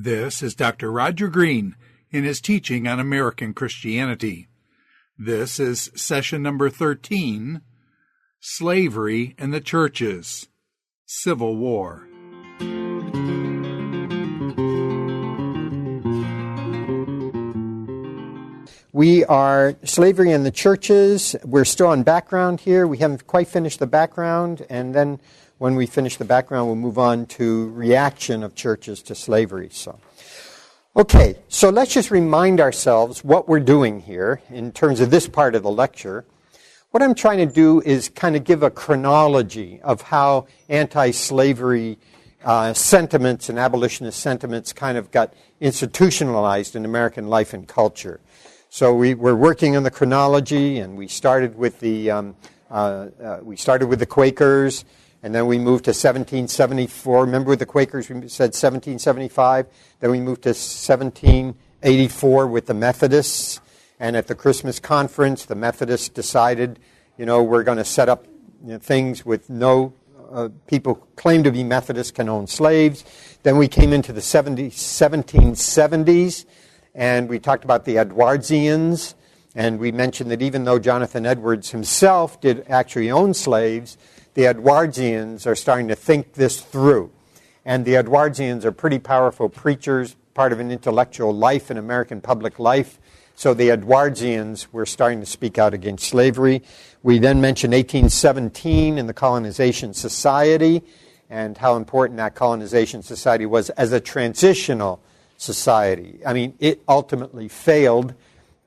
This is Dr. Roger Green in his teaching on American Christianity. This is session number 13, Slavery in the Churches, Civil War. We are Slavery in the Churches. We're still on background here. We haven't quite finished the background, and then when we finish the background, we'll move on to reaction of churches to slavery. So let's just remind ourselves what we're doing here in terms of this part of the lecture. What I'm trying to do is kind of give a chronology of how anti-slavery sentiments and abolitionist sentiments kind of got institutionalized in American life and culture. So we're working on the chronology, and we started with the Quakers, and then we moved to 1774. Remember with the Quakers, we said 1775. Then we moved to 1784 with the Methodists, and at the Christmas conference, the Methodists decided, we're going to set up things with no people who claim to be Methodists can own slaves. Then we came into the 1770s. And we talked about the Edwardsians, and we mentioned that even though Jonathan Edwards himself did actually own slaves, the Edwardsians are starting to think this through. And the Edwardsians are pretty powerful preachers, part of an intellectual life in American public life. So the Edwardsians were starting to speak out against slavery. We then mentioned 1817 and the Colonization Society, and how important that Colonization Society was as a transitional society. I mean, it ultimately failed,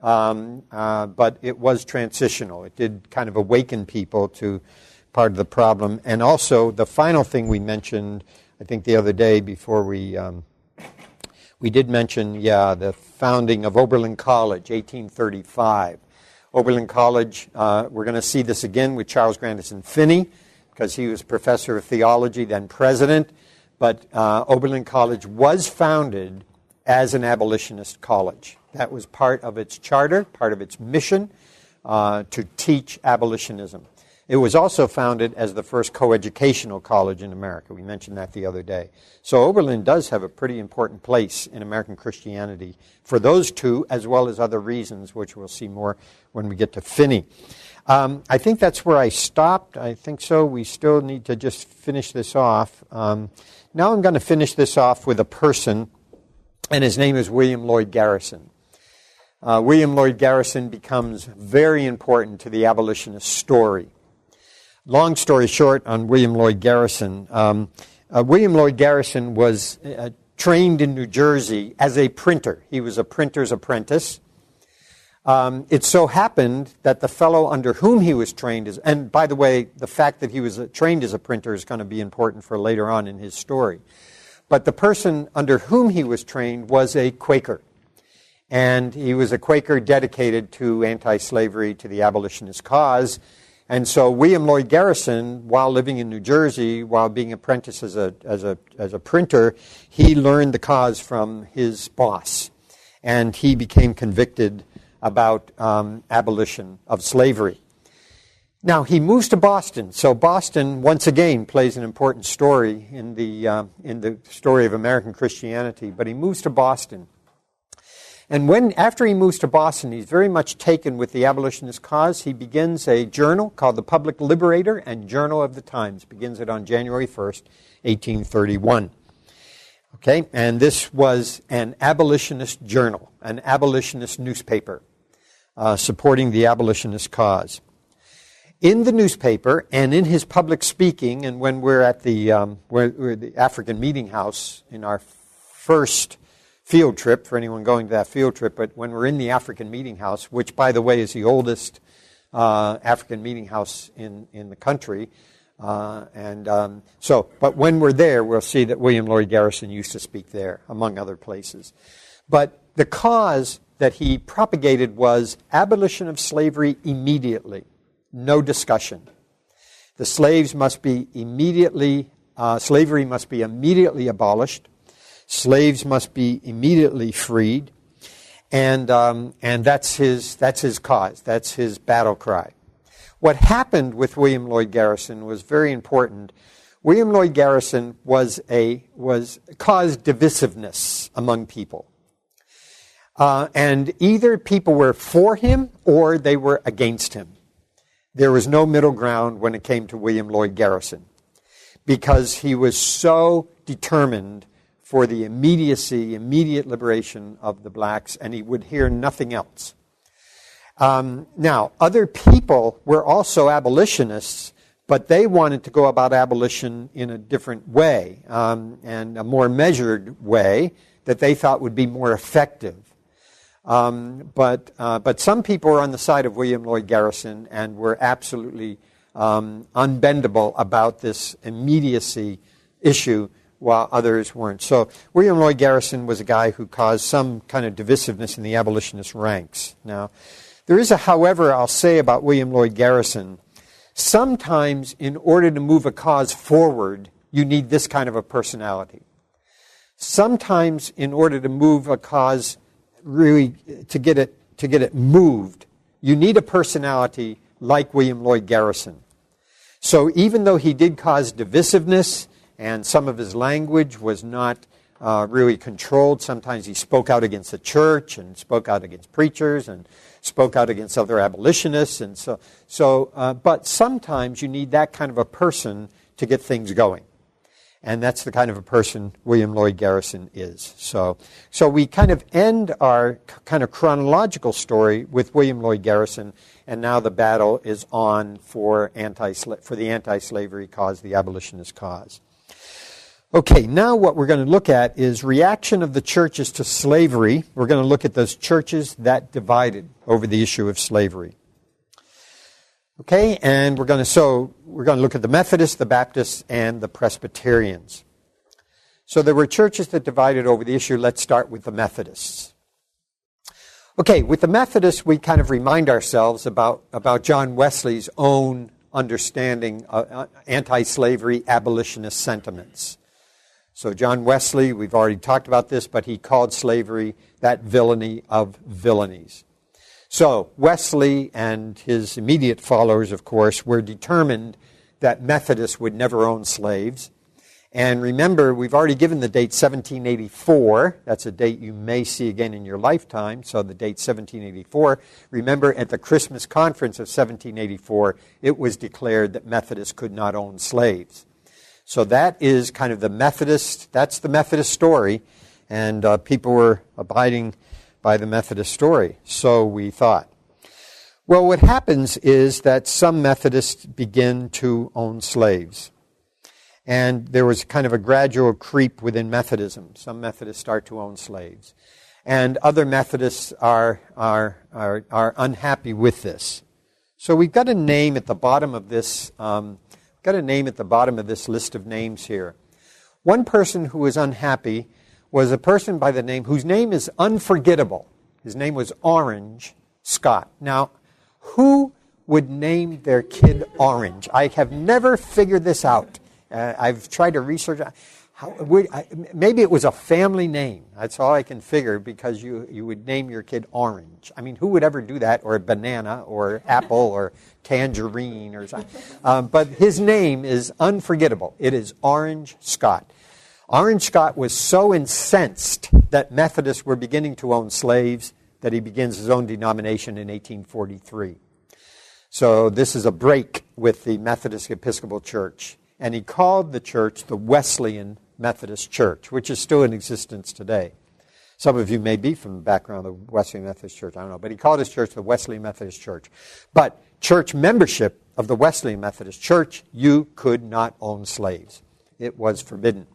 but it was transitional. It did kind of awaken people to part of the problem. And also, the final thing we mentioned, I think the other day before we did mention, the founding of Oberlin College, 1835. Oberlin College, we're going to see this again with Charles Grandison Finney, because he was professor of theology, then president. But Oberlin College was founded as an abolitionist college. That was part of its charter, part of its mission, to teach abolitionism. It was also founded as the first coeducational college in America. We mentioned that the other day. So Oberlin does have a pretty important place in American Christianity for those two, as well as other reasons, which we'll see more when we get to Finney. I think that's where I stopped. I think so. We still need to just finish this off. Now I'm going to finish this off with a person, and his name is William Lloyd Garrison. William Lloyd Garrison becomes very important to the abolitionist story. Long story short on William Lloyd Garrison, William Lloyd Garrison was trained in New Jersey as a printer. He was a printer's apprentice. It so happened that the fellow under whom he was trained, and by the way, the fact that he was trained as a printer is going to be important for later on in his story. But the person under whom he was trained was a Quaker. And he was a Quaker dedicated to anti-slavery, to the abolitionist cause. And so William Lloyd Garrison, while living in New Jersey, while being apprenticed as a printer, he learned the cause from his boss. And he became convicted about abolition of slavery. Now, he moves to Boston. So Boston, once again, plays an important story in the story of American Christianity. But he moves to Boston. And after he moves to Boston, he's very much taken with the abolitionist cause. He begins a journal called the Public Liberator and Journal of the Times. Begins it on January 1st, 1831. Okay, and this was an abolitionist journal, an abolitionist newspaper, supporting the abolitionist cause. In the newspaper and in his public speaking, and when we're at the African Meeting House in our first field trip, for anyone going to that field trip, but when we're in the African Meeting House, which, by the way, is the oldest African Meeting House in the country, but when we're there, we'll see that William Lloyd Garrison used to speak there, among other places. But the cause that he propagated was abolition of slavery immediately. No discussion. The slaves must be slavery must be immediately abolished. Slaves must be immediately freed. And that's his cause. That's his battle cry. What happened with William Lloyd Garrison was very important. William Lloyd Garrison caused divisiveness among people. And either people were for him or they were against him. There was no middle ground when it came to William Lloyd Garrison, because he was so determined for the immediate liberation of the blacks, and he would hear nothing else. Now, other people were also abolitionists, but they wanted to go about abolition in a different way, and a more measured way that they thought would be more effective. But some people were on the side of William Lloyd Garrison and were absolutely unbendable about this immediacy issue, while others weren't. So William Lloyd Garrison was a guy who caused some kind of divisiveness in the abolitionist ranks. Now, there is a however I'll say about William Lloyd Garrison. Sometimes in order to move a cause forward, you need this kind of a personality. Sometimes in order to move a cause, really to get it moved, you need a personality like William Lloyd Garrison. So even though he did cause divisiveness and some of his language was not really controlled, sometimes he spoke out against the church and spoke out against preachers and spoke out against other abolitionists, and but sometimes you need that kind of a person to get things going. And that's the kind of a person William Lloyd Garrison is. So we kind of end our kind of chronological story with William Lloyd Garrison, and now the battle is on for the anti-slavery cause, the abolitionist cause. Okay, now what we're going to look at is reaction of the churches to slavery. We're going to look at those churches that divided over the issue of slavery. Okay, and we're going to look at the Methodists, the Baptists, and the Presbyterians. So there were churches that divided over the issue. Let's start with the Methodists. Okay, with the Methodists, we kind of remind ourselves about John Wesley's own understanding of anti-slavery abolitionist sentiments. So John Wesley, we've already talked about this, but he called slavery that villainy of villainies. So Wesley and his immediate followers, of course, were determined that Methodists would never own slaves. And remember, we've already given the date 1784. That's a date you may see again in your lifetime, so the date 1784. Remember, at the Christmas conference of 1784, it was declared that Methodists could not own slaves. So that is kind of that's the Methodist story, and people were abiding by the Methodist story, so we thought. Well, what happens is that some Methodists begin to own slaves. And there was kind of a gradual creep within Methodism. Some Methodists start to own slaves. And other Methodists are unhappy with this. So we've got a name at the bottom of this list of names here. One person who was unhappy was a person by the name, whose name is unforgettable. His name was Orange Scott. Now, who would name their kid Orange? I have never figured this out. I've tried to research. Maybe it was a family name. That's all I can figure, because you would name your kid Orange. I mean, who would ever do that? Or banana, or apple, or tangerine, or something. But his name is unforgettable. It is Orange Scott. Orange Scott was so incensed that Methodists were beginning to own slaves that he begins his own denomination in 1843. So this is a break with the Methodist Episcopal Church. And he called the church the Wesleyan Methodist Church, which is still in existence today. Some of you may be from the background of the Wesleyan Methodist Church, I don't know. But he called his church the Wesleyan Methodist Church. But church membership of the Wesleyan Methodist Church, you could not own slaves. It was forbidden.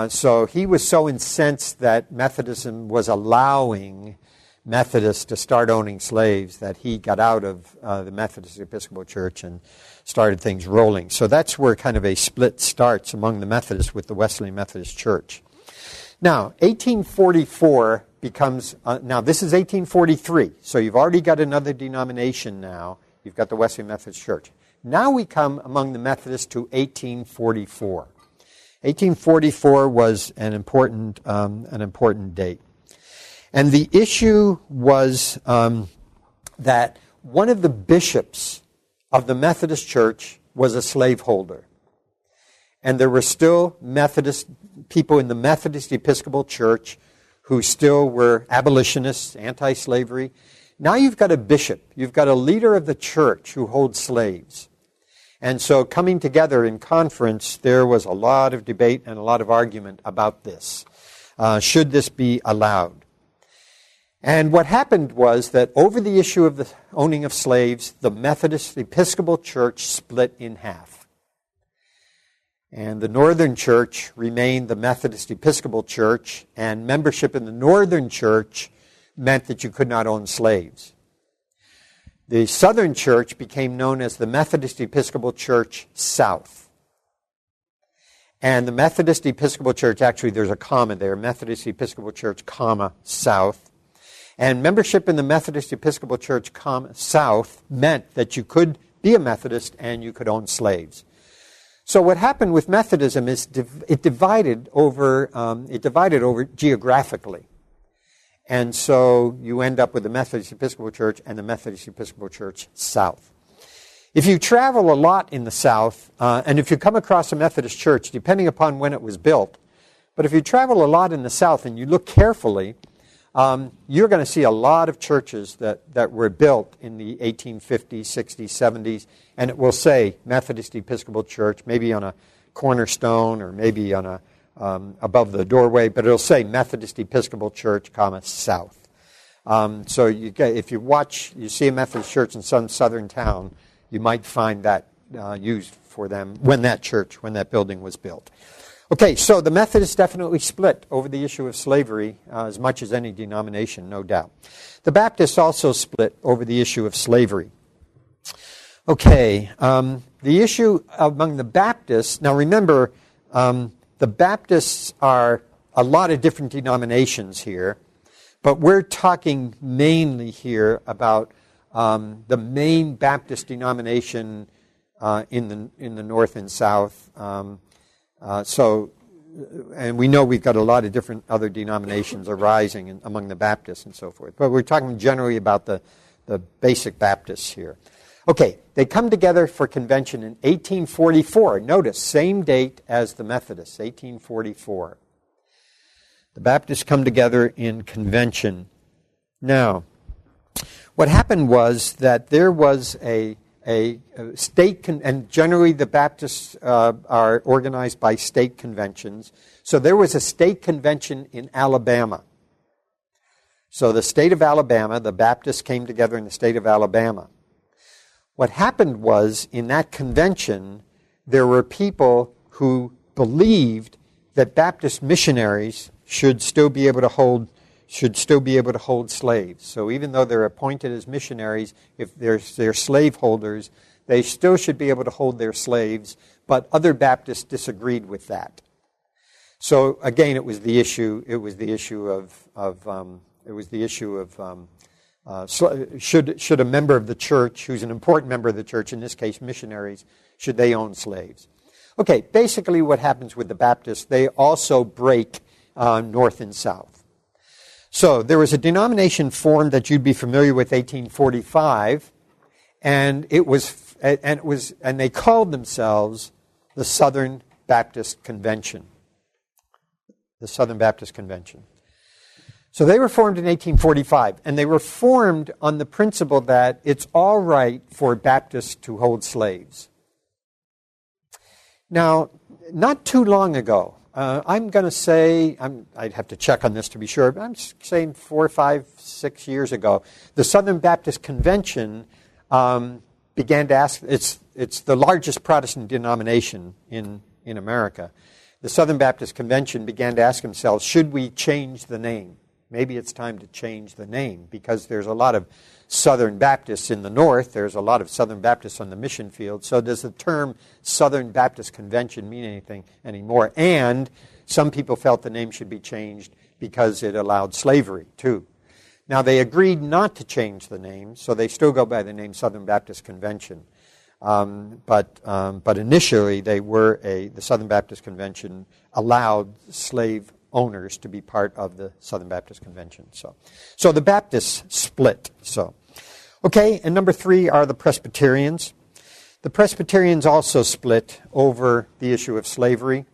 So he was so incensed that Methodism was allowing Methodists to start owning slaves that he got out of the Methodist Episcopal Church and started things rolling. So that's where kind of a split starts among the Methodists with the Wesleyan Methodist Church. Now, 1844 becomes, now this is 1843, so you've already got another denomination now. You've got the Wesleyan Methodist Church. Now we come among the Methodists to 1844. 1844 was an important date. And the issue was that one of the bishops of the Methodist Church was a slaveholder. And there were still Methodist people in the Methodist Episcopal Church who still were abolitionists, anti-slavery. Now you've got a bishop. You've got a leader of the church who holds slaves. And so coming together in conference, there was a lot of debate and a lot of argument about this. Should this be allowed? And what happened was that over the issue of the owning of slaves, the Methodist Episcopal Church split in half. And the Northern Church remained the Methodist Episcopal Church, and membership in the Northern Church meant that you could not own slaves. The Southern Church became known as the Methodist Episcopal Church South. And the Methodist Episcopal Church, actually there's a comma there, Methodist Episcopal Church, comma, South. And membership in the Methodist Episcopal Church, comma, South meant that you could be a Methodist and you could own slaves. So what happened with Methodism is it divided over geographically. And so you end up with the Methodist Episcopal Church and the Methodist Episcopal Church South. If you travel a lot in the South, and if you come across a Methodist church, depending upon when it was built, but if you travel a lot in the South and you look carefully, you're going to see a lot of churches that were built in the 1850s, 60s, 70s, and it will say Methodist Episcopal Church, maybe on a cornerstone or maybe on a above the doorway, but it'll say Methodist Episcopal Church, comma, South. So if you see a Methodist church in some southern town, you might find that used for them when that building was built. Okay, so the Methodists definitely split over the issue of slavery as much as any denomination, no doubt. The Baptists also split over the issue of slavery. Okay, the issue among the Baptists, now remember, the Baptists are a lot of different denominations here, but we're talking mainly here about the main Baptist denomination in the North and South. And we know we've got a lot of different other denominations arising among the Baptists and so forth. But we're talking generally about the basic Baptists here. Okay, they come together for convention in 1844. Notice, same date as the Methodists, 1844. The Baptists come together in convention. Now, what happened was that there was a state, and generally the Baptists are organized by state conventions. So there was a state convention in Alabama. So the state of Alabama, the Baptists came together in the state of Alabama. What happened was, in that convention, there were people who believed that Baptist missionaries should still be able to hold slaves. So even though they're appointed as missionaries, if they're slave holders, they still should be able to hold their slaves. But other Baptists disagreed with that. So again, it was the issue of should a member of the church, who's an important member of the church, in this case missionaries, should they own slaves? Okay, basically what happens with the Baptists, they also break north and south. So there was a denomination formed that you'd be familiar with, 1845, and they called themselves the Southern Baptist Convention. The Southern Baptist Convention. So they were formed in 1845, and they were formed on the principle that it's all right for Baptists to hold slaves. Now, not too long ago, I'm going to say, I'd have to check on this to be sure, but I'm saying 4, 5, 6 years ago, the Southern Baptist Convention began to ask, it's the largest Protestant denomination in America. The Southern Baptist Convention began to ask themselves, should we change the name? Maybe it's time to change the name, because there's a lot of Southern Baptists in the North. There's a lot of Southern Baptists on the mission field. So does the term Southern Baptist Convention mean anything anymore? And some people felt the name should be changed because it allowed slavery, too. Now, they agreed not to change the name, so they still go by the name Southern Baptist Convention. But initially, the Southern Baptist Convention allowed slave owners to be part of the Southern Baptist Convention. So the Baptists split. Okay, and number 3 are the Presbyterians. The The Presbyterians also split over the issue of slavery.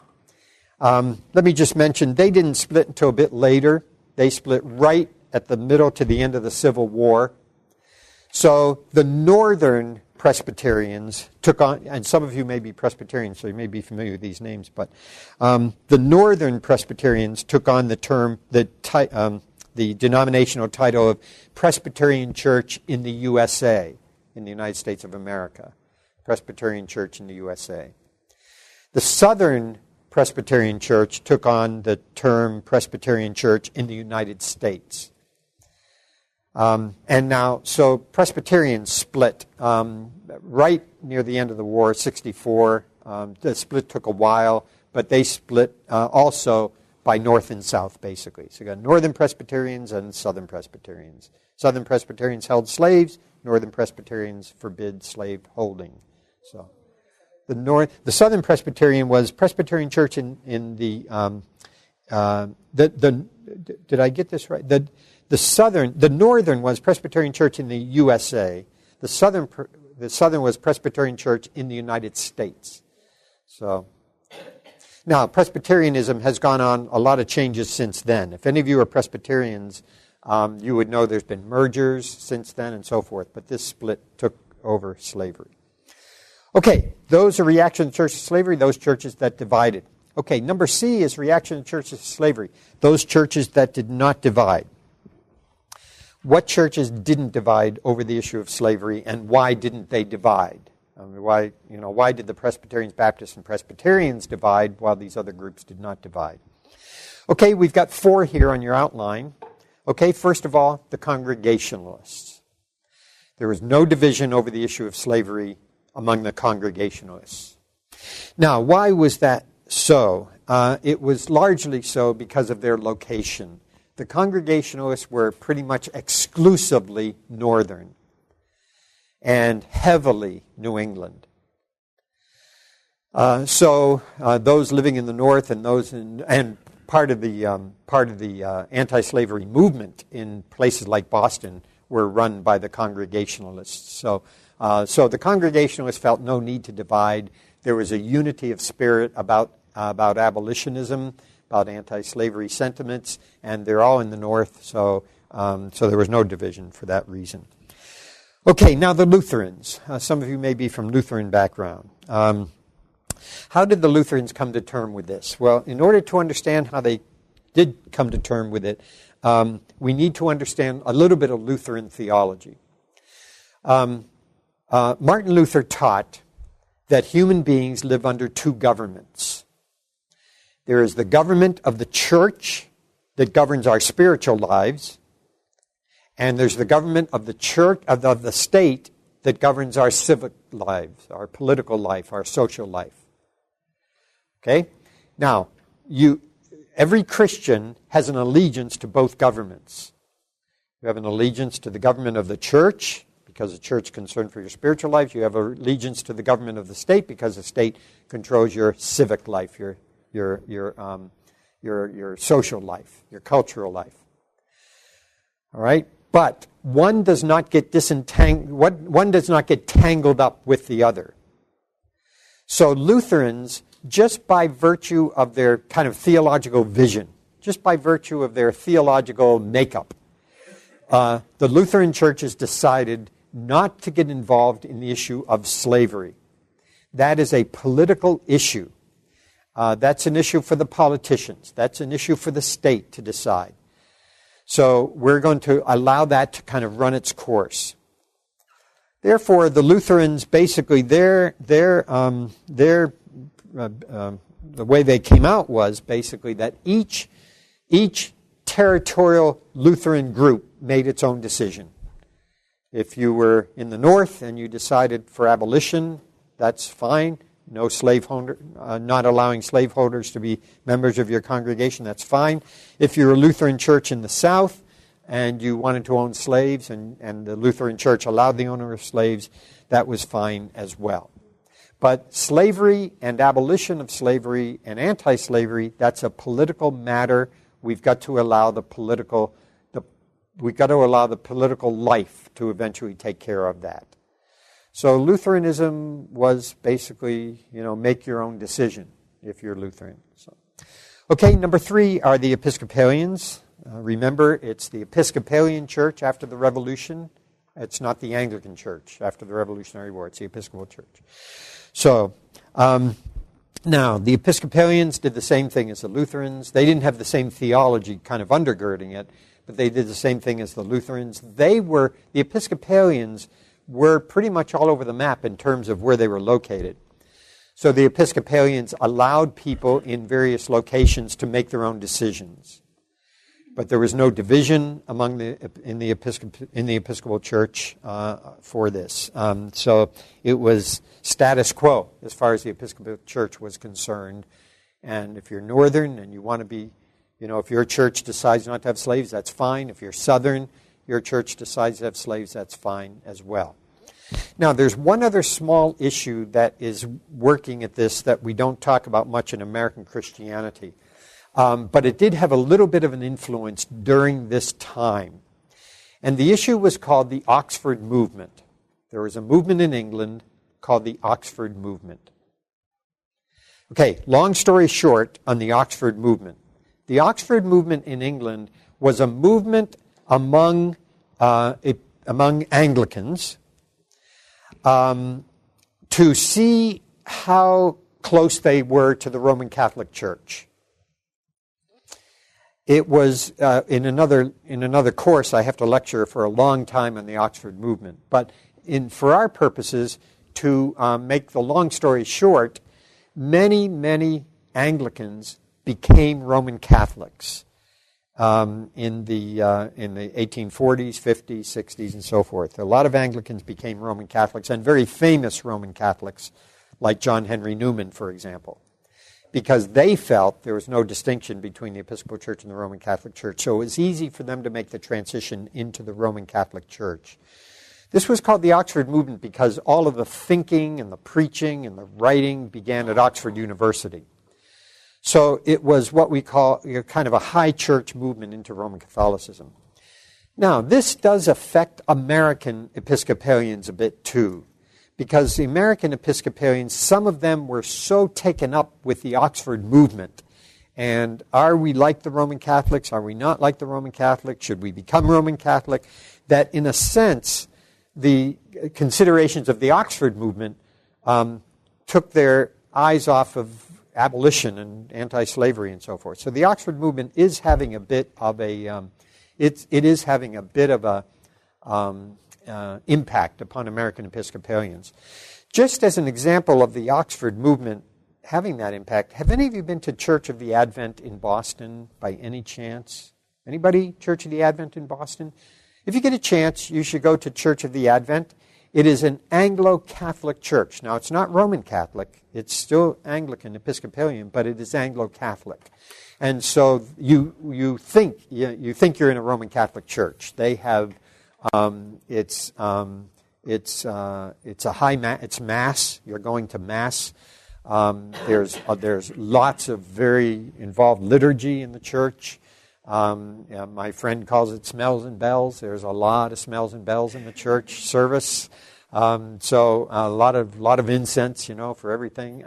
Let me just mention, they didn't split until a bit later. They split right at the middle to the end of the Civil War. So the Northern Presbyterians took on, and some of you may be Presbyterians, so you may be familiar with these names, but the Northern Presbyterians took on the term, the denominational title of Presbyterian Church in the USA, in the United States of America. Presbyterian Church in the USA. The Southern Presbyterian Church took on the term Presbyterian Church in the United States. And now, so Presbyterians split right near the end of the war, 1964. The split took a while, but they split also by North and South, basically. So you got Northern Presbyterians and Southern Presbyterians. Southern Presbyterians held slaves. Northern Presbyterians forbid slave holding. So the Southern Presbyterian was Presbyterian Church in the did I get this right? The Northern was Presbyterian Church in the USA. The Southern was Presbyterian Church in the United States. So now Presbyterianism has gone on a lot of changes since then. If any of you are Presbyterians, you would know there's been mergers since then and so forth. But this split took over slavery. Okay, those are reaction to churches to slavery, those churches that divided. Okay, number C is reaction to churches to slavery, those churches that did not divide. What churches didn't divide over the issue of slavery, and why didn't they divide? Why did the Presbyterians, Baptists, and Presbyterians divide while these other groups did not divide? Okay, we've got 4 here on your outline. Okay, first of all, the Congregationalists. There was no division over the issue of slavery among the Congregationalists. Now, why was that so? It was largely so because of their location. The Congregationalists were pretty much exclusively Northern and heavily New England. So those living in the North and and part of the anti-slavery movement in places like Boston were run by the Congregationalists. So the Congregationalists felt no need to divide. There was a unity of spirit about abolitionism, about anti-slavery sentiments, and they're all in the North, so there was no division for that reason. Okay, now the Lutherans. Some of you may be from Lutheran background. How did the Lutherans come to term with this? Well, in order to understand how they did come to term with it, we need to understand a little bit of Lutheran theology. Martin Luther taught that human beings live under 2 governments. There is the government of the church that governs our spiritual lives, and there's the government of the church, of the state, that governs our civic lives, our political life, our social life. Okay? Now, every Christian has an allegiance to both governments. You have an allegiance to the government of the church, because the church is concerned for your spiritual life. You have allegiance to the government of the state, because the state controls your civic life, your social life, your cultural life. All right? But one does not get tangled up with the other. So Lutherans, just by virtue of their kind of theological vision, just by virtue of their theological makeup, the Lutheran Church has decided not to get involved in the issue of slavery. That is a political issue. That's an issue for the politicians. That's an issue for the state to decide. So we're going to allow that to kind of run its course. Therefore, the Lutherans basically the way they came out was basically that each territorial Lutheran group made its own decision. If you were in the North and you decided for abolition, that's fine. No slaveholder, not allowing slaveholders to be members of your congregation, that's fine. If you're a Lutheran church in the South and you wanted to own slaves and the Lutheran church allowed the owner of slaves, that was fine as well. But slavery and abolition of slavery and anti-slavery, that's a political matter. We've got to allow the political life to eventually take care of that. So Lutheranism was basically, make your own decision if you're Lutheran. So, okay, number 3 are the Episcopalians. Remember, it's the Episcopalian Church after the Revolution. It's not the Anglican Church after the Revolutionary War. It's the Episcopal Church. So, now, the Episcopalians did the same thing as the Lutherans. They didn't have the same theology kind of undergirding it, but they did the same thing as the Lutherans. The Episcopalians were pretty much all over the map in terms of where they were located. So the Episcopalians allowed people in various locations to make their own decisions. But there was no division in the Episcopal Church for this. So it was status quo as far as the Episcopal Church was concerned. And if you're Northern and you want to be, if your church decides not to have slaves, that's fine. If you're Southern, your church decides to have slaves, that's fine as well. Now, there's one other small issue that is working at this that we don't talk about much in American Christianity. But it did have a little bit of an influence during this time. And the issue was called the Oxford Movement. There was a movement in England called the Oxford Movement. Okay, long story short on the Oxford Movement. The Oxford Movement in England was a movement among Anglicans to see how close they were to the Roman Catholic Church. It was in another course. I have to lecture for a long time on the Oxford Movement, but for our purposes, to make the long story short, many Anglicans became Roman Catholics in the 1840s, 50s, 60s, and so forth. A lot of Anglicans became Roman Catholics, and very famous Roman Catholics, like John Henry Newman, for example, because they felt there was no distinction between the Episcopal Church and the Roman Catholic Church. So it was easy for them to make the transition into the Roman Catholic Church. This was called the Oxford Movement because all of the thinking and the preaching and the writing began at Oxford University. So it was what we call kind of a high church movement into Roman Catholicism. Now, this does affect American Episcopalians a bit too, because the American Episcopalians, some of them were so taken up with the Oxford Movement. And are we like the Roman Catholics? Are we not like the Roman Catholics? Should we become Roman Catholic? That in a sense, the considerations of the Oxford Movement took their eyes off of abolition and anti-slavery and so forth. So the Oxford Movement is having a bit of impact upon American Episcopalians. Just as an example of the Oxford Movement having that impact, have any of you been to Church of the Advent in Boston by any chance? Anybody Church of the Advent in Boston? If you get a chance, you should go to Church of the Advent. It is an Anglo-Catholic church. Now, it's not Roman Catholic. It's still Anglican Episcopalian, but it is Anglo-Catholic. And so you think you're in a Roman Catholic church. They have it's Mass. You're going to Mass. There's lots of very involved liturgy in the church. My friend calls it smells and bells. There's a lot of smells and bells in the church service. So a lot of incense, for everything.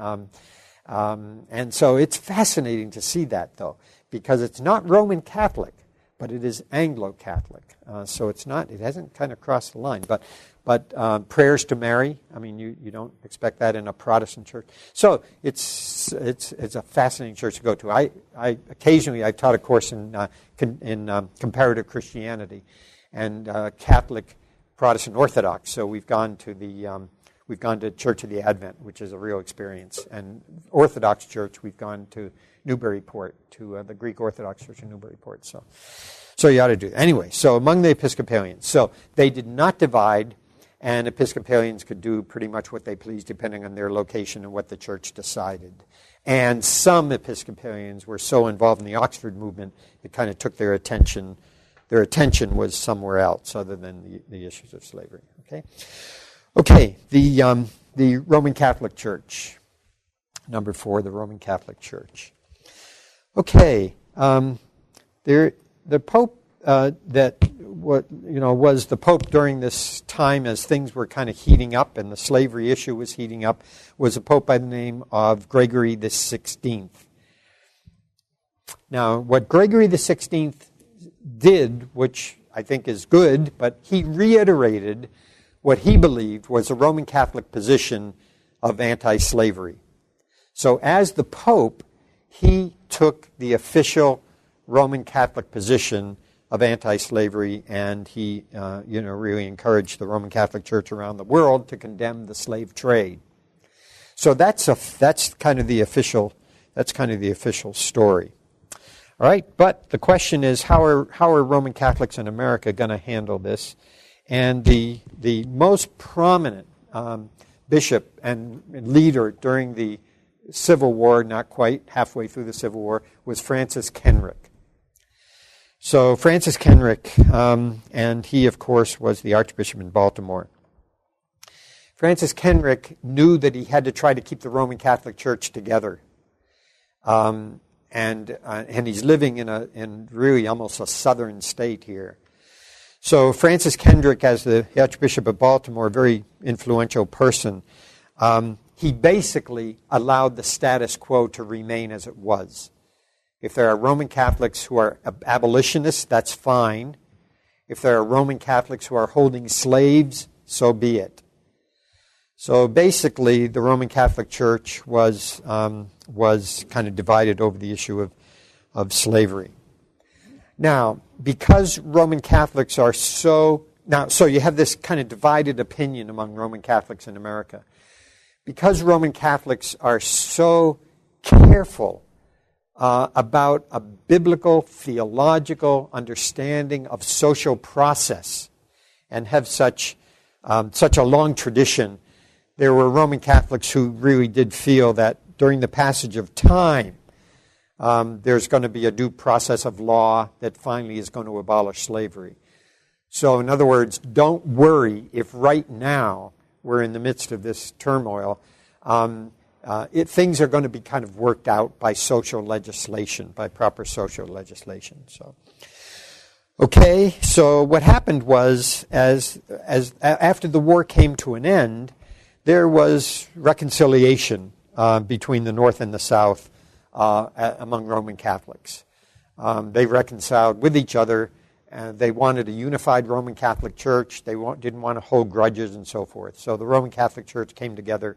And so it's fascinating to see that, though, because it's not Roman Catholic, but it is Anglo-Catholic. So it hasn't kind of crossed the line. But prayers to Mary, you don't expect that in a Protestant church. So it's a fascinating church to go to. I occasionally I've taught a course in comparative Christianity and Catholic, Protestant, Orthodox. So we've gone to Church of the Advent, which is a real experience, and Orthodox Church. We've gone to Newburyport, to the Greek Orthodox Church in Newburyport. So you ought to do that. Anyway, so among the Episcopalians, so they did not divide. And Episcopalians could do pretty much what they pleased depending on their location and what the church decided. And some Episcopalians were so involved in the Oxford Movement, it kind of took their attention. Their attention was somewhere else other than the issues of slavery. Okay, the Roman Catholic Church. Number 4, the Roman Catholic Church. Okay, the Pope that was the Pope during this time as things were kind of heating up and the slavery issue was heating up, was a Pope by the name of Gregory the 16th. Now, what Gregory the 16th did, which I think is good, but he reiterated what he believed was the Roman Catholic position of anti-slavery. So as the Pope, he took the official Roman Catholic position of anti-slavery, and he, really encouraged the Roman Catholic Church around the world to condemn the slave trade. So that's kind of the official story. All right, but the question is, how are Roman Catholics in America going to handle this? And the most prominent bishop and leader during the Civil War, not quite halfway through the Civil War, was Francis Kenrick. So Francis Kenrick, and he, of course, was the Archbishop in Baltimore. Francis Kenrick knew that he had to try to keep the Roman Catholic Church together. And he's living in really almost a southern state here. So Francis Kenrick, as the Archbishop of Baltimore, a very influential person, he basically allowed the status quo to remain as it was. If there are Roman Catholics who are abolitionists, that's fine. If there are Roman Catholics who are holding slaves, so be it. So basically, the Roman Catholic Church was kind of divided over the issue of slavery. Now, because Roman Catholics are so you have this kind of divided opinion among Roman Catholics in America. Because Roman Catholics are so careful about a biblical, theological understanding of social process and have such a long tradition, there were Roman Catholics who really did feel that during the passage of time, there's going to be a due process of law that finally is going to abolish slavery. So, in other words, don't worry if right now we're in the midst of this turmoil. Things are going to be kind of worked out by social legislation, by proper social legislation. So what happened was, as after the war came to an end, there was reconciliation between the North and the South among Roman Catholics. They reconciled with each other, and they wanted a unified Roman Catholic Church. They didn't want to hold grudges and so forth. So the Roman Catholic Church came together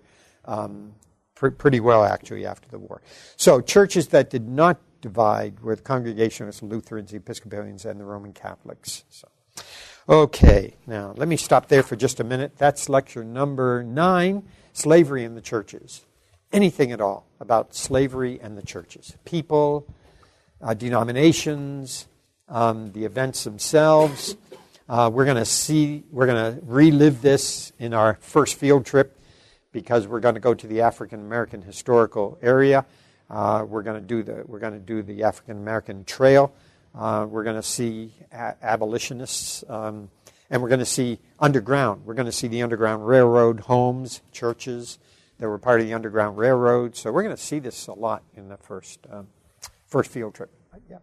pretty well, actually, after the war. So churches that did not divide were the Congregationalists, Lutherans, Episcopalians, and the Roman Catholics. Okay, now let me stop there for just a minute. That's lecture number 9, Slavery in the Churches. Anything at all about slavery and the churches. People, denominations, the events themselves. We're going to relive this in our first field trip because we're going to go to the African American historical area. We're going to do the African American Trail. We're going to see abolitionists, and we're going to see underground. We're going to see the Underground Railroad homes, churches that were part of the Underground Railroad. So we're going to see this a lot in the first field trip. Yeah.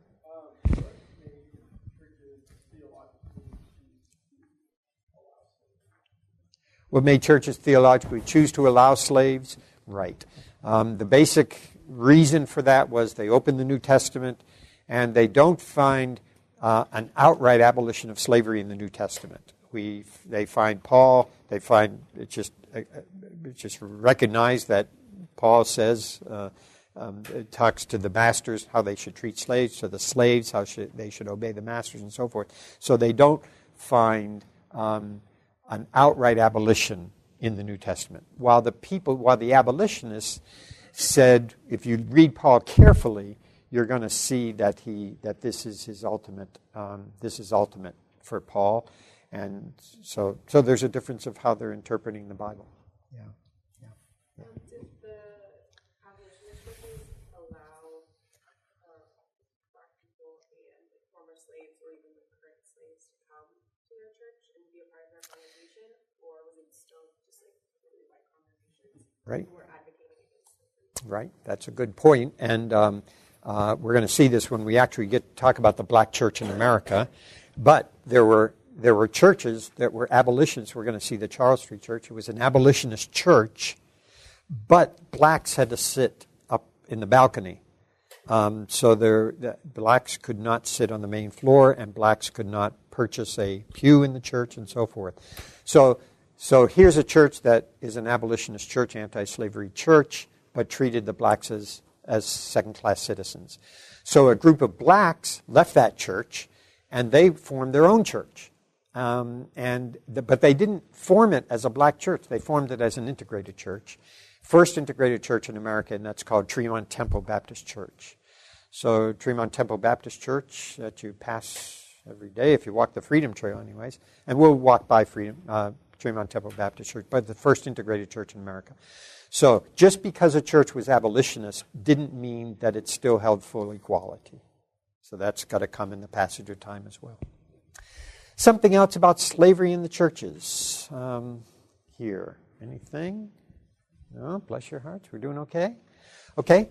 What made churches theologically choose to allow slaves? Right. The basic reason for that was they opened the New Testament and they don't find an outright abolition of slavery in the New Testament. They find Paul. They find it's just recognized that Paul says it talks to the masters how they should treat slaves, to the slaves how they should obey the masters, and so forth. So they don't find an outright abolition in the New Testament. While the abolitionists said, if you read Paul carefully, you're going to see that this is his ultimate. This is ultimate for Paul, and so there's a difference of how they're interpreting the Bible. Yeah. Did the abolitionist churches allow black people and former slaves or even the current slaves to come to their church and be a part of their congregation, or was it still just like really white congregations who were advocating against slavery? Right. That's a good point, and we're going to see this when we actually get to talk about the black church in America. But there were churches that were abolitionists. We're going to see the Charles Street Church. It was an abolitionist church, but blacks had to sit up in the balcony. So the blacks could not sit on the main floor, and blacks could not purchase a pew in the church, and so forth. So here's a church that is an abolitionist church, anti-slavery church, but treated the blacks as second-class citizens. So a group of blacks left that church, and they formed their own church. But they didn't form it as a black church. They formed it as an integrated church. First integrated church in America, and that's called Tremont Temple Baptist Church. So Tremont Temple Baptist Church that you pass every day if you walk the Freedom Trail anyways. And we'll walk by Tremont Temple Baptist Church, but the first integrated church in America. So just because a church was abolitionist didn't mean that it still held full equality. So that's got to come in the passage of time as well. Something else about slavery in the churches here. Anything? No? Bless your hearts. We're doing okay? Okay.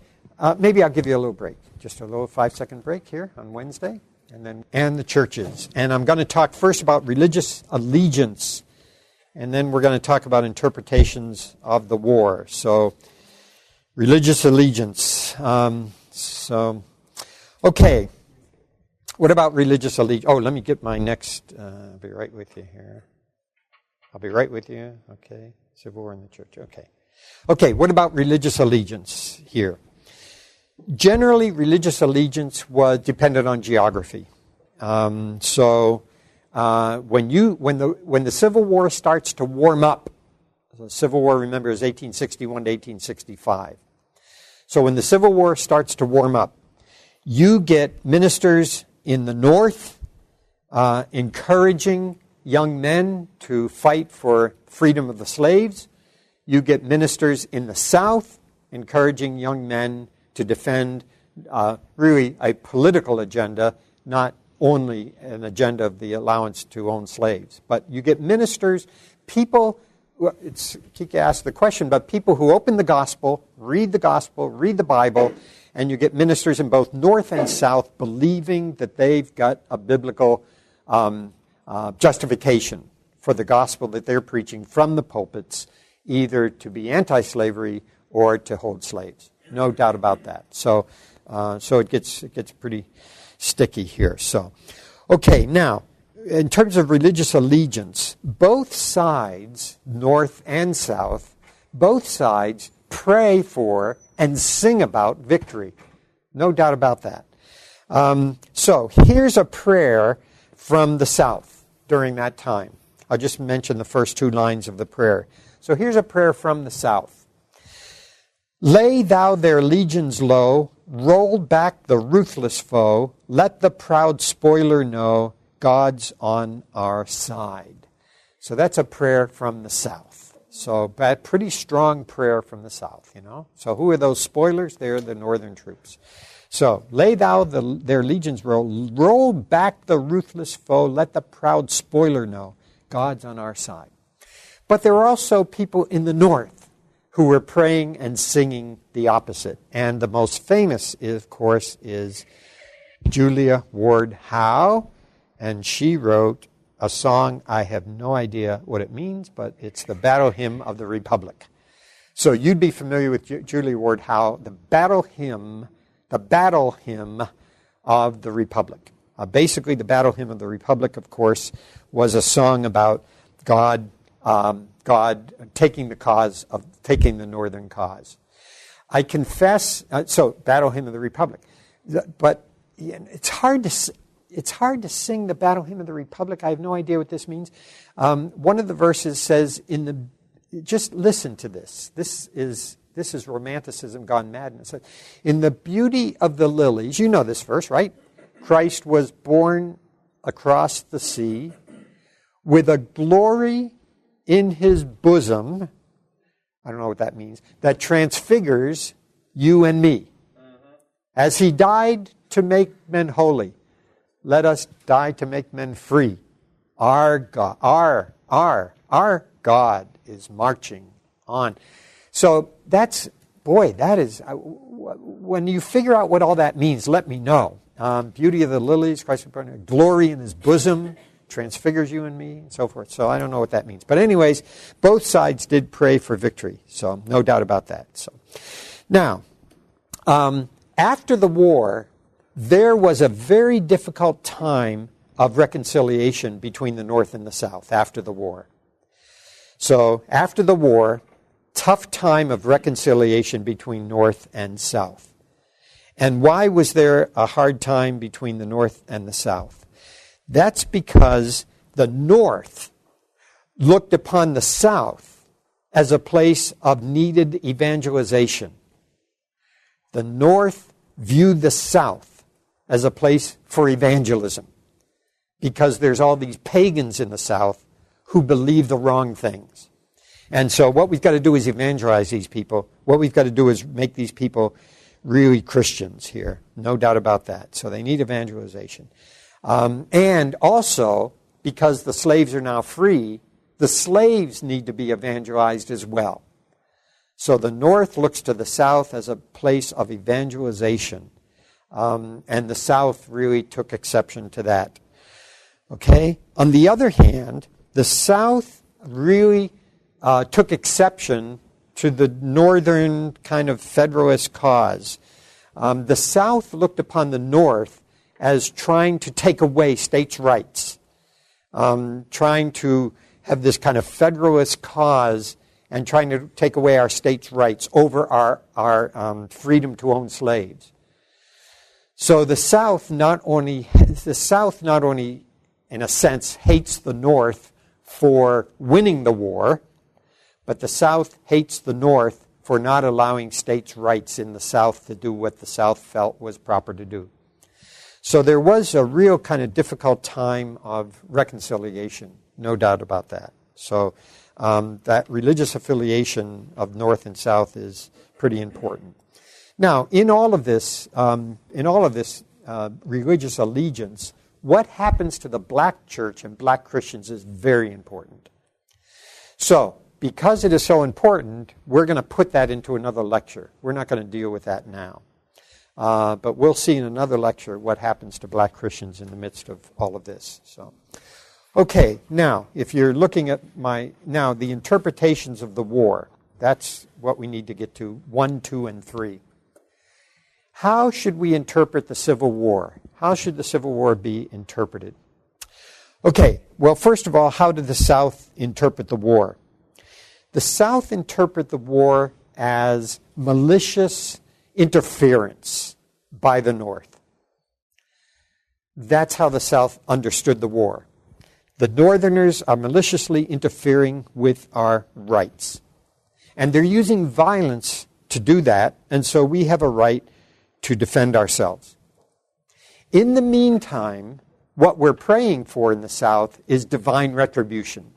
Maybe I'll give you a little break. Just a little 5-second break here on Wednesday. And the churches. And I'm going to talk first about religious allegiance. And then we're going to talk about interpretations of the war. So, religious allegiance. Okay. What about religious allegiance? Oh, let me get my next. I'll be right with you here. I'll be right with you. Okay. Civil War in the church. Okay. Okay, what about religious allegiance here? Generally, religious allegiance was dependent on geography. When the Civil War starts to warm up, the Civil War, remember, is 1861 to 1865. So when the Civil War starts to warm up, you get ministers in the North encouraging young men to fight for freedom of the slaves. You get ministers in the South encouraging young men to defend really a political agenda, not only an agenda of the allowance to own slaves. But you get ministers, people, Kika asked the question, but people who open the gospel, read the Bible, and you get ministers in both North and South believing that they've got a biblical justification for the gospel that they're preaching from the pulpits, either to be anti-slavery or to hold slaves. No doubt about that. So it gets pretty sticky here. So, okay, now, in terms of religious allegiance, both sides, North and South, both sides pray for and sing about victory. No doubt about that. So here's a prayer from the South during that time. I'll just mention the first two lines of the prayer. So here's a prayer from the South. Lay thou their legions low, roll back the ruthless foe, let the proud spoiler know God's on our side. So that's a prayer from the South. So a pretty strong prayer from the South, you know. So who are those spoilers? They're the northern troops. So lay thou their legions roll back the ruthless foe, let the proud spoiler know God's on our side. But there are also people in the north who were praying and singing the opposite. And the most famous, of course, is Julia Ward Howe. And she wrote a song, I have no idea what it means, but it's the Battle Hymn of the Republic. So you'd be familiar with Julia Ward Howe, the battle hymn of the Republic. Basically, the Battle Hymn of the Republic, of course, was a song about God taking the northern cause. I confess, so Battle Hymn of the Republic, but it's hard to sing the Battle Hymn of the Republic. I have no idea what this means. One of the verses says, just listen to this. This is romanticism gone mad. It says, in the beauty of the lilies, you know this verse, right? Christ was born across the sea with a glory in his bosom, I don't know what that means, that transfigures you and me. As he died to make men holy, let us die to make men free. Our God is marching on. So that is, when you figure out what all that means, let me know. beauty of the lilies, Christ, glory in his bosom, transfigures you and me, and so forth. So I don't know what that means. But anyways, both sides did pray for victory. So no doubt about that. So now, after the war, there was a very difficult time of reconciliation between the North and the South after the war. So after the war, tough time of reconciliation between North and South. And why was there a hard time between the North and the South? That's because the North looked upon the South as a place of needed evangelization. The North viewed the South as a place for evangelism because there's all these pagans in the South who believe the wrong things. And so what we've got to do is evangelize these people. What we've got to do is make these people really Christians here. No doubt about that. So they need evangelization. And also, because the slaves are now free, the slaves need to be evangelized as well. So the North looks to the South as a place of evangelization. And the South really took exception to that. Okay? On the other hand, the South really took exception to the Northern kind of Federalist cause. The South looked upon the North as trying to take away states' rights, trying to have this kind of Federalist cause and not to take away our states' rights over our freedom to own slaves. So the South not only, in a sense, hates the North for winning the war, but the South hates the North for not allowing states' rights in the South to do what the South felt was proper to do. So there was a real kind of difficult time of reconciliation, no doubt about that. So that religious affiliation of North and South is pretty important. Now, in all of this religious allegiance, what happens to the black church and black Christians is very important. So, because it is so important, we're going to put that into another lecture. We're not going to deal with that now. But we'll see in another lecture what happens to black Christians in the midst of all of this. So, okay, now, if you're looking at the interpretations of the war, that's what we need to get to, 1, 2, and 3. How should we interpret the Civil War? How should the Civil War be interpreted? Okay, well, first of all, how did the South interpret the war? The South interpret the war as malicious interference by the North. That's how the South understood the war. The Northerners are maliciously interfering with our rights. And they're using violence to do that, and so we have a right to defend ourselves. In the meantime, what we're praying for in the South is divine retribution.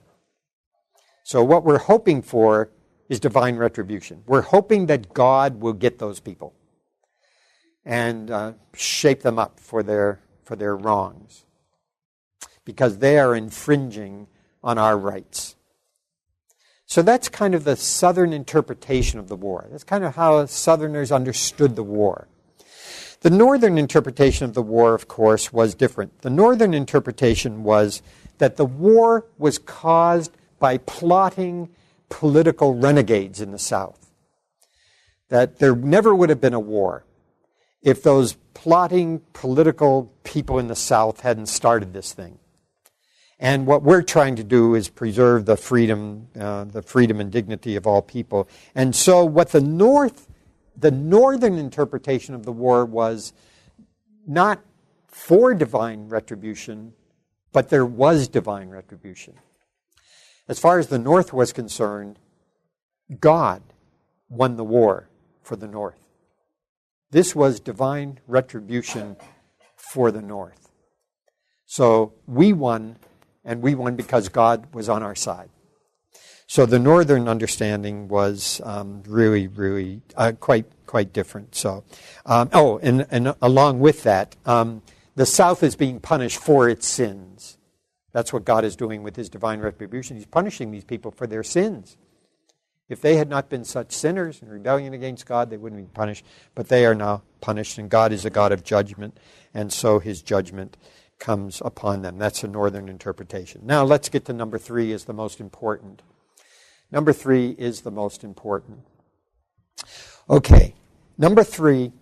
So what we're hoping for is divine retribution. We're hoping that God will get those people and shape them up for their wrongs, because they are infringing on our rights. So that's kind of the Southern interpretation of the war. That's kind of how Southerners understood the war. The Northern interpretation of the war, of course, was different. The Northern interpretation was that the war was caused by plotting political renegades in the South. That there never would have been a war if those plotting political people in the South hadn't started this thing. And what we're trying to do is preserve the freedom and dignity of all people. And so what the Northern interpretation of the war was not for divine retribution, but there was divine retribution. As far as the North was concerned, God won the war for the North. This was divine retribution for the North. So we won, and we won because God was on our side. So the Northern understanding was really quite different. So, and along with that, the South is being punished for its sins. That's what God is doing with His divine retribution. He's punishing these people for their sins. If they had not been such sinners in rebellion against God, they wouldn't be punished. But they are now punished, and God is a God of judgment, and so his judgment comes upon them. That's a northern interpretation. Now let's get to number 3 is the most important. Number 3 is the most important. Okay, number 3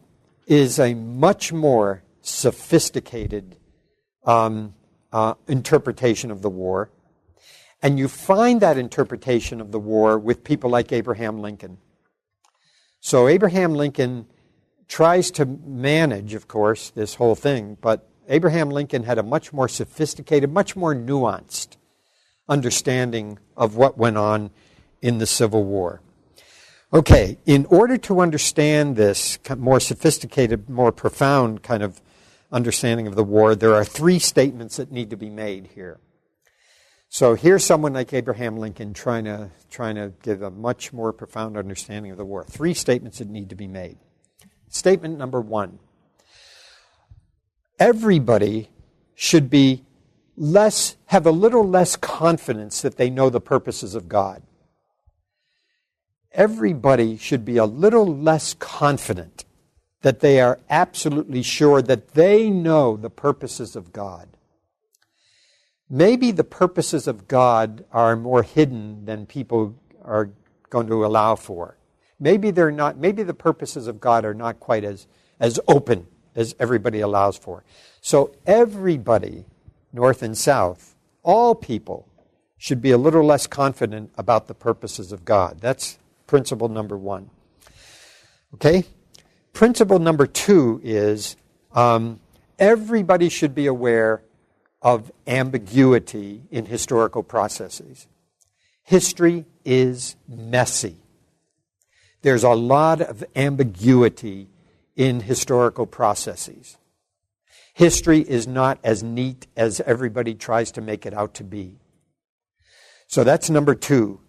is a much more sophisticated interpretation of the war. And you find that interpretation of the war with people like Abraham Lincoln. So Abraham Lincoln tries to manage, of course, this whole thing, but Abraham Lincoln had a much more sophisticated, much more nuanced understanding of what went on in the Civil War. Okay, in order to understand this more sophisticated, more profound kind of understanding of the war, there are 3 statements that need to be made here. So here's someone like Abraham Lincoln trying to give a much more profound understanding of the war. 3 statements that need to be made. Statement number 1. Everybody should have a little less confidence that they know the purposes of God. Everybody should be a little less confident that they are absolutely sure that they know the purposes of God. Maybe the purposes of God are more hidden than people are going to allow for. Maybe they're not. Maybe the purposes of God are not quite as open as everybody allows for. So everybody, North and South, all people, should be a little less confident about the purposes of God. That's principle number 1. Okay? Principle number 2 is everybody should be aware of ambiguity in historical processes. History is messy. There's a lot of ambiguity in historical processes. History is not as neat as everybody tries to make it out to be. So that's number 2.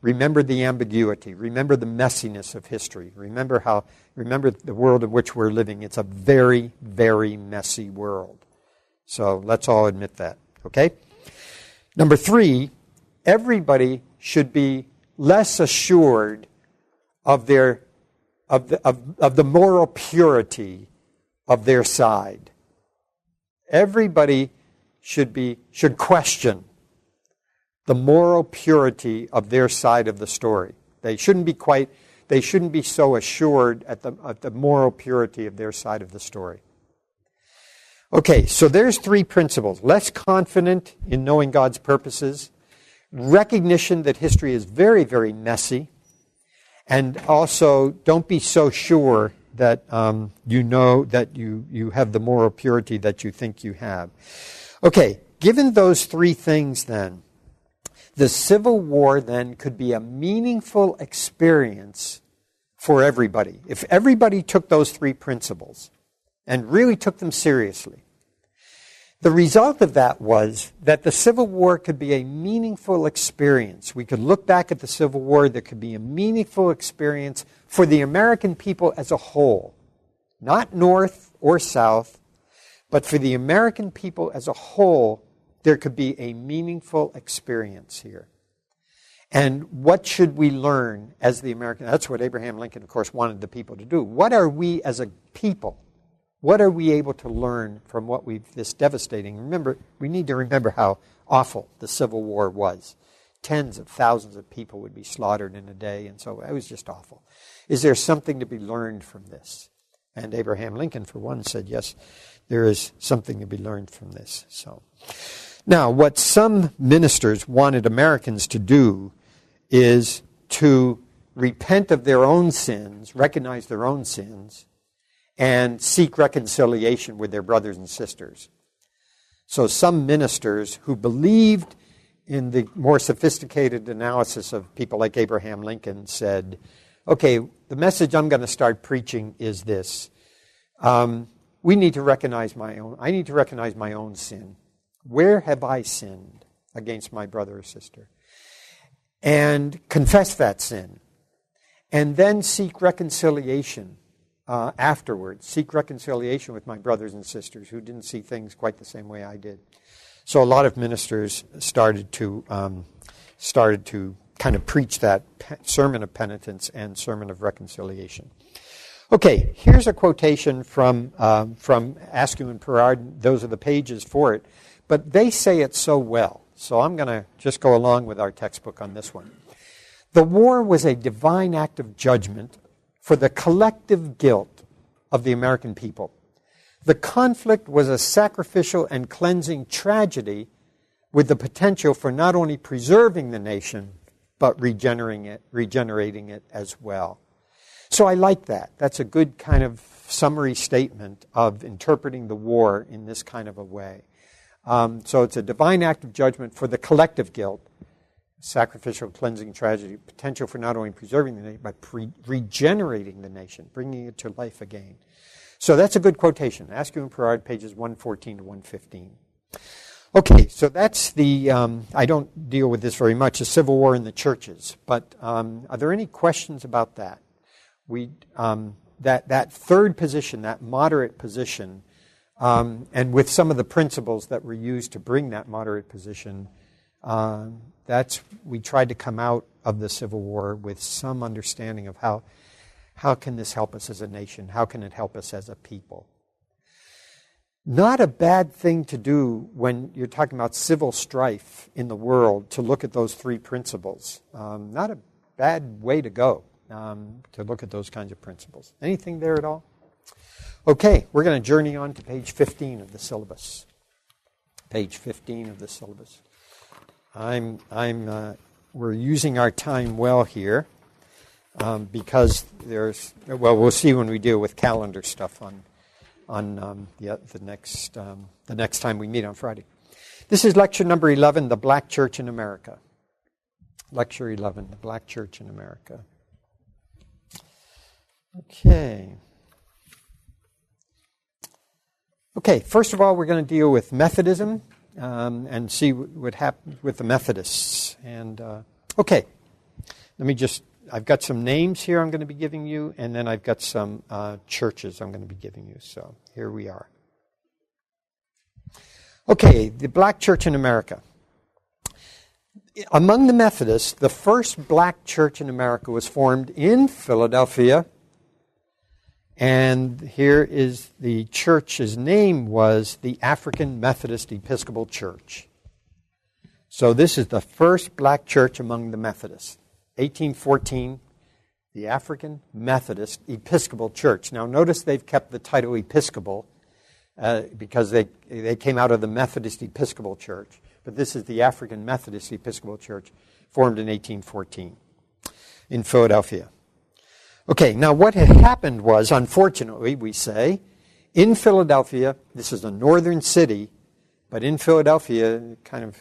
Remember the ambiguity. Remember the messiness of history. Remember the world in which we're living. It's a very, very messy world. So let's all admit that, okay? Number 3, everybody should be less assured of the moral purity of their side. Everybody should question the moral purity of their side of the story. They shouldn't be so assured at the moral purity of their side of the story. Okay, so there's 3 principles. Less confident in knowing God's purposes, recognition that history is very, very messy, and also don't be so sure that you know that you have the moral purity that you think you have. Okay, given those 3 things then, the Civil War then could be a meaningful experience for everybody. If everybody took those 3 principles and really took them seriously, the result of that was that the Civil War could be a meaningful experience. We could look back at the Civil War. There could be a meaningful experience for the American people as a whole. Not North or South, but for the American people as a whole, there could be a meaningful experience here. And what should we learn as the American? That's what Abraham Lincoln, of course, wanted the people to do. What are we as a people? What are we able to learn from what this devastating? Remember, we need to remember how awful the Civil War was. Tens of thousands of people would be slaughtered in a day, and so it was just awful. Is there something to be learned from this? And Abraham Lincoln, for one, said, yes, there is something to be learned from this. So, now, what some ministers wanted Americans to do is to repent of their own sins, recognize their own sins, and seek reconciliation with their brothers and sisters. So some ministers who believed in the more sophisticated analysis of people like Abraham Lincoln said, okay, the message I'm going to start preaching is this. I need to recognize my own sin. Where have I sinned against my brother or sister? And confess that sin. And then seek reconciliation afterwards. Seek reconciliation with my brothers and sisters who didn't see things quite the same way I did. So a lot of ministers started to kind of preach that sermon of penitence and sermon of reconciliation. Okay, here's a quotation from Askew and Perard. Those are the pages for it. But they say it so well. So I'm going to just go along with our textbook on this one. The war was a divine act of judgment for the collective guilt of the American people. The conflict was a sacrificial and cleansing tragedy with the potential for not only preserving the nation, but regenerating it as well. So I like that. That's a good kind of summary statement of interpreting the war in this kind of a way. So it's a divine act of judgment for the collective guilt, sacrificial, cleansing tragedy, potential for not only preserving the nation, but regenerating the nation, bringing it to life again. So that's a good quotation. Askew and Perard, pages 114 to 115. Okay, so that's the, I don't deal with this very much, the Civil War in the churches. But are there any questions about that? That third position, that moderate position, and with some of the principles that were used to bring that moderate position, we tried to come out of the Civil War with some understanding of how can this help us as a nation? How can it help us as a people? Not a bad thing to do when you're talking about civil strife in the world, to look at those three principles. Not a bad way to go, to look at those kinds of principles. Anything there at all? Okay, we're going to journey on to page 15 of the syllabus. Page 15 of the syllabus. We're using our time well here because we'll see when we deal with calendar stuff on the next time we meet on Friday. This is lecture number 11, The Black Church in America. Lecture 11, The Black Church in America. Okay, first of all, we're going to deal with Methodism and see what happened with the Methodists. And I've got some names here I'm going to be giving you, and then I've got some churches I'm going to be giving you. So here we are. Okay, the Black Church in America. Among the Methodists, the first black church in America was formed in Philadelphia. And here is the church's name was the African Methodist Episcopal Church. So this is the first black church among the Methodists. 1814, the African Methodist Episcopal Church. Now notice they've kept the title Episcopal because they came out of the Methodist Episcopal Church. But this is the African Methodist Episcopal Church, formed in 1814 in Philadelphia. Okay, now what had happened was, unfortunately, we say, in Philadelphia, this is a northern city, but in Philadelphia, it kind of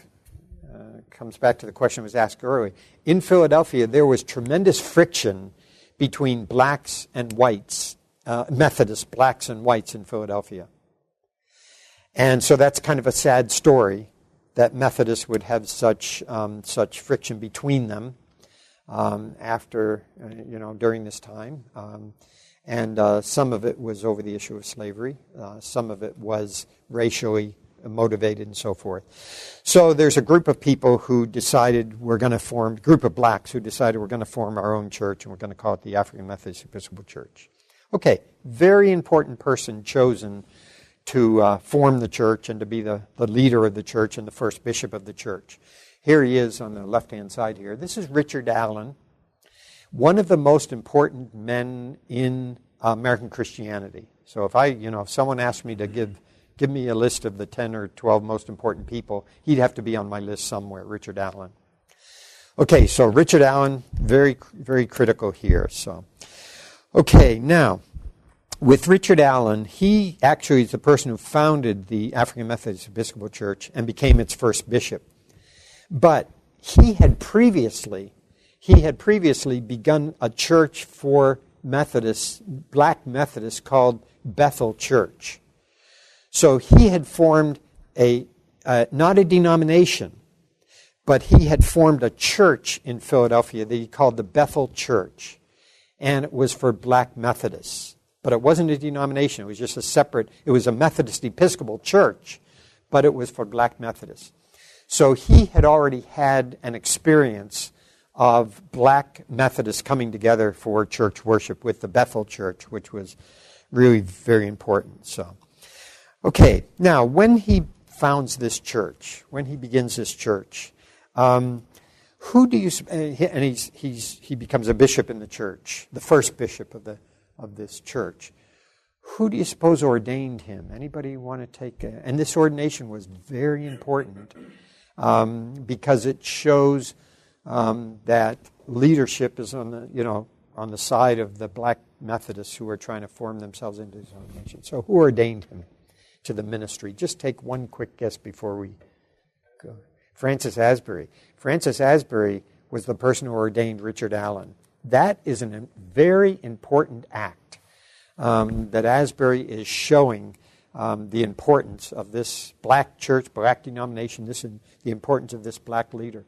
comes back to the question that was asked earlier. In Philadelphia, there was tremendous friction between blacks and whites, Methodist blacks and whites in Philadelphia. And so that's kind of a sad story that Methodists would have such friction between them. During this time. And some of it was over the issue of slavery. Some of it was racially motivated and so forth. So there's a group of people who decided group of blacks who decided we're going to form our own church, and we're going to call it the African Methodist Episcopal Church. Okay, very important person chosen to form the church and to be the leader of the church and the first bishop of the church. Here he is on the left-hand side here. This is Richard Allen, one of the most important men in American Christianity. So if someone asked me to give me a list of the 10 or 12 most important people, he'd have to be on my list somewhere, Richard Allen. Okay, so Richard Allen, very, very critical here. So, okay, now, with Richard Allen, he actually is the person who founded the African Methodist Episcopal Church and became its first bishop. But he had previously begun a church for Methodists, black Methodists, called Bethel Church. So he had formed not a denomination, but he had formed a church in Philadelphia that he called the Bethel Church. And it was for black Methodists. But it wasn't a denomination. It was just it was a Methodist Episcopal Church, but it was for black Methodists. So he had already had an experience of black Methodists coming together for church worship with the Bethel Church, which was really very important. So, okay, now when he founds this church, when he begins this church, who do you? And he becomes a bishop in the church, the first bishop of this church. Who do you suppose ordained him? Anybody want to take? And this ordination was very important because it shows that leadership is on the side of the black Methodists who are trying to form themselves into this ordination. So who ordained him to the ministry? Just take one quick guess before we go. Francis Asbury. Francis Asbury was the person who ordained Richard Allen. That is a very important act that Asbury is showing the importance of this black church, black denomination, the importance of this black leader.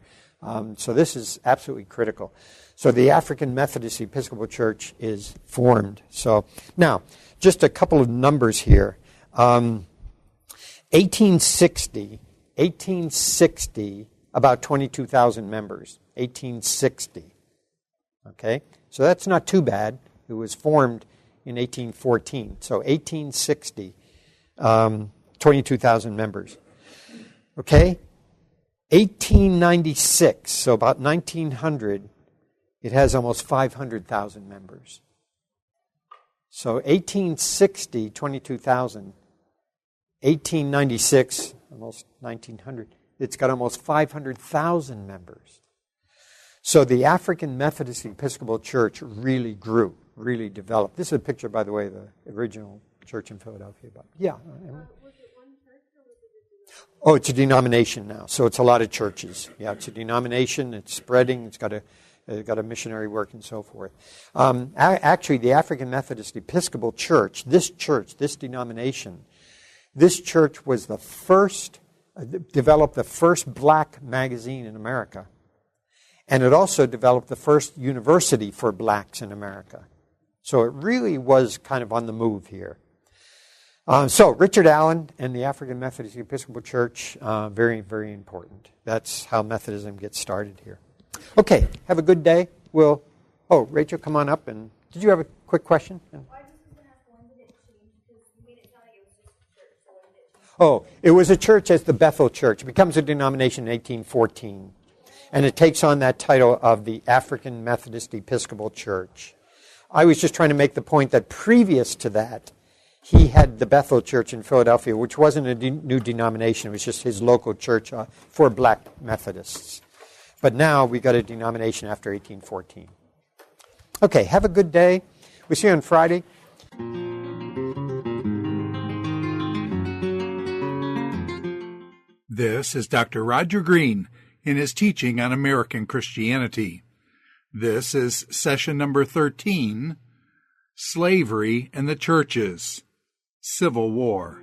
So this is absolutely critical. So the African Methodist Episcopal Church is formed. So now, just a couple of numbers here. 1860, about 22,000 members. 1860. Okay? So that's not too bad. It was formed in 1814. So 1860, 22,000 members. Okay? 1896, so about 1900, it has almost 500,000 members. So 1860, 22,000. 1896, almost 1900, it's got almost 500,000 members. So the African Methodist Episcopal Church really grew, really developed. This is a picture, by the way, of the original church in Philadelphia. But yeah. Was it one church or was it a Oh, it's a denomination now. So it's a lot of churches. Yeah, it's a denomination. It's spreading. It's got a missionary work and so forth. Actually, the African Methodist Episcopal Church, this denomination, this church was the first, developed the first black magazine in America. And it also developed the first university for blacks in America. So it really was kind of on the move here. So Richard Allen and the African Methodist Episcopal Church, very, very important. That's how Methodism gets started here. Okay, have a good day. Rachel, come on up. And did you have a quick question? It was a church as the Bethel Church. It becomes a denomination in 1814. And it takes on that title of the African Methodist Episcopal Church. I was just trying to make the point that previous to that, he had the Bethel Church in Philadelphia, which wasn't a new denomination. It was just his local church for black Methodists. But now we got a denomination after 1814. Okay, have a good day. We'll see you on Friday. This is Dr. Roger Green in his teaching on American Christianity. This is session number 13, Slavery and the Churches, Civil War.